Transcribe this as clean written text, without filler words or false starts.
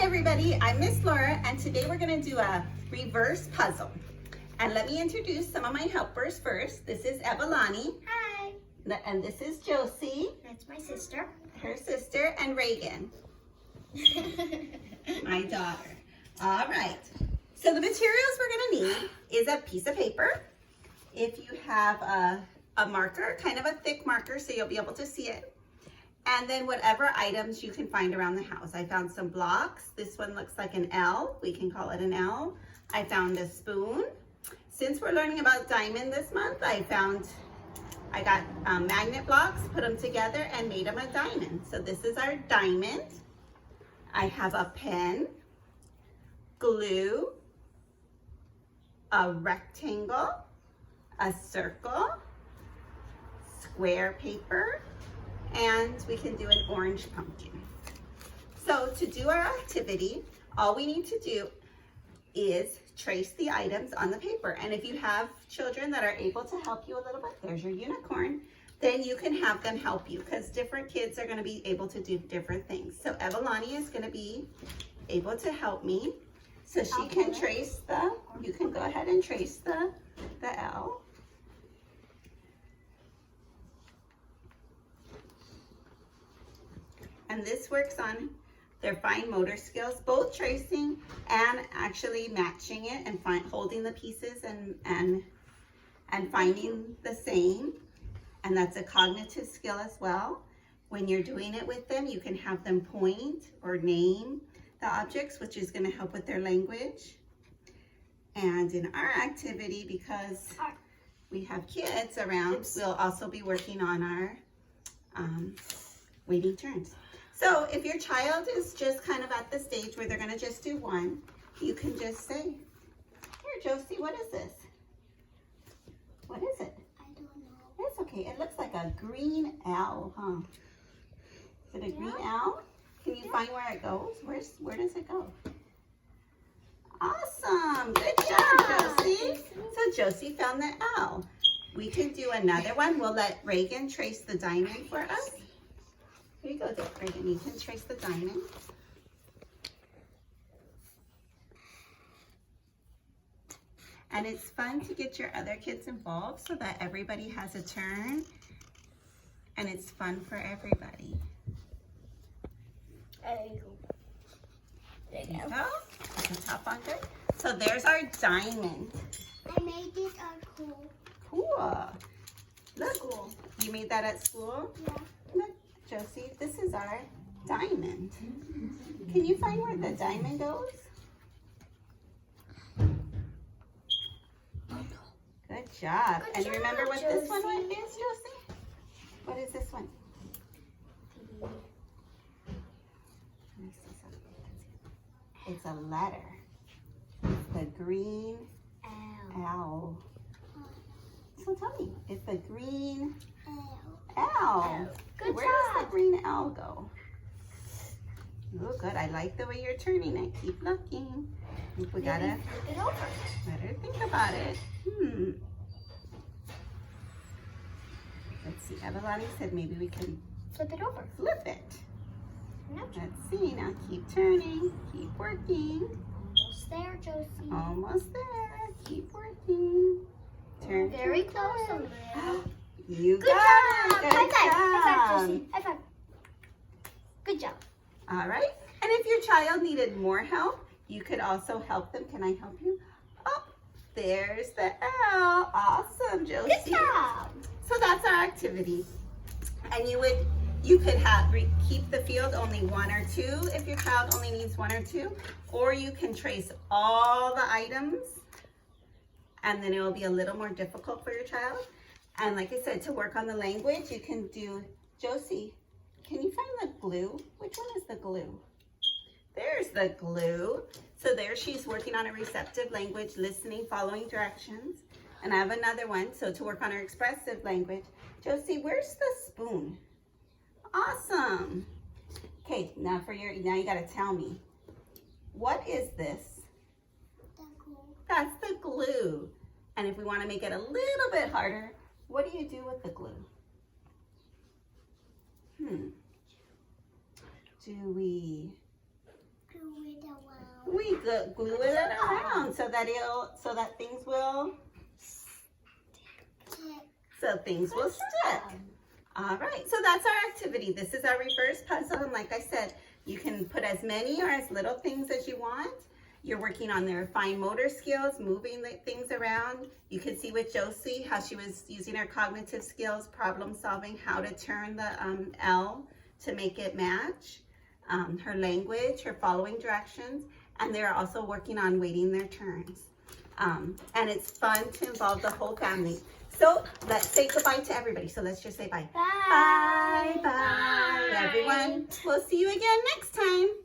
everybody, I'm Miss Laura, and today we're going to do a reverse puzzle. And let me introduce some of my helpers first. This is Evelani. Hi. And this is Josie. That's my sister. Her sister, and Reagan, my daughter. All right. So the materials we're going to need is a piece of paper. If you have a marker, kind of a thick marker, so you'll be able to see it. And then whatever items you can find around the house. I found some blocks. This one looks like an L. We can call it an L. I found a spoon. Since we're learning about diamond this month, I got magnet blocks, put them together and made them a diamond. So this is our diamond. I have a pen, glue, a rectangle, a circle, square paper, and we can do an orange pumpkin. So to do our activity, all we need to do is trace the items on the paper. And if you have children that are able to help you a little bit, there's your unicorn, then you can have them help you, because different kids are going to be able to do different things. So Evelani is going to be able to help me. So she can trace you can go ahead and trace the L. And this works on their fine motor skills, both tracing and actually matching it and holding the pieces and finding the same. And that's a cognitive skill as well. When you're doing it with them, you can have them point or name the objects, which is going to help with their language. And in our activity, because we have kids around, we'll also be working on our waiting turns. So if your child is just kind of at the stage where they're going to just do one, you can just say, here, Josie, what is this? What is it? I don't know. That's okay. It looks like a green L, huh? Is it a green L? Can you find where it goes? Where does it go? Awesome. Good job, Josie. So Josie found the L. We can do another one. We'll let Reagan trace the diamond for us. Here you go, Reagan. You can trace the diamond. And it's fun to get your other kids involved so that everybody has a turn. And it's fun for everybody. There you go. There you go. Put the top on good. So there's our diamond. I made it at school. Cool. Look, cool. You made that at school? Yeah. Look, Josie, this is our diamond. Can you find where the diamond goes? Good job. Good And job, remember what this one Josie. is, Josie? What is this one? Let me see something. It's a letter. It's the green L. So tell me, it's the green L. Good Where job. does the green L go? Oh, good. I like the way you're turning it. Keep looking. I think we gotta Flip it over. let her think about it. Let's see. Evelani said maybe we can Flip it over. flip it. No. Let's see. Now keep turning. Keep working. Almost there, Josie. Almost there. Keep working. Turn. Very turn, close. turn. Olivia. You Good got job. it. Good High five. High five, job. Josie. High five. Good job. All right. And if your child needed more help, you could also help them. Can I help you? Oh, there's the L. Awesome, Josie. Good job. So that's our activity. And you could keep the field only one or two if your child only needs one or two, or you can trace all the items, and then it will be a little more difficult for your child. And like I said, to work on the language, you can do, Josie, can you find the glue? Which one is the glue? There's the glue. So there she's working on a receptive language, listening, following directions. And I have another one, so to work on her expressive language. Josie, where's the spoon? Awesome. Okay, now you gotta tell me. What is this? That's the glue. And if we wanna make it a little bit harder, what do you do with the glue? Do we Glue it we glue it around so that things will stick. All right, so that's our activity. This is our reverse puzzle, and like I said, you can put as many or as little things as you want. You're working on their fine motor skills, moving the things around. You can see with Josie how she was using her cognitive skills, problem solving, how to turn the L to make it match, her language, her following directions, and they're also working on waiting their turns. And it's fun to involve the whole family. So let's say goodbye to everybody. So let's just say bye. Bye. Bye, bye, everyone. We'll see you again next time.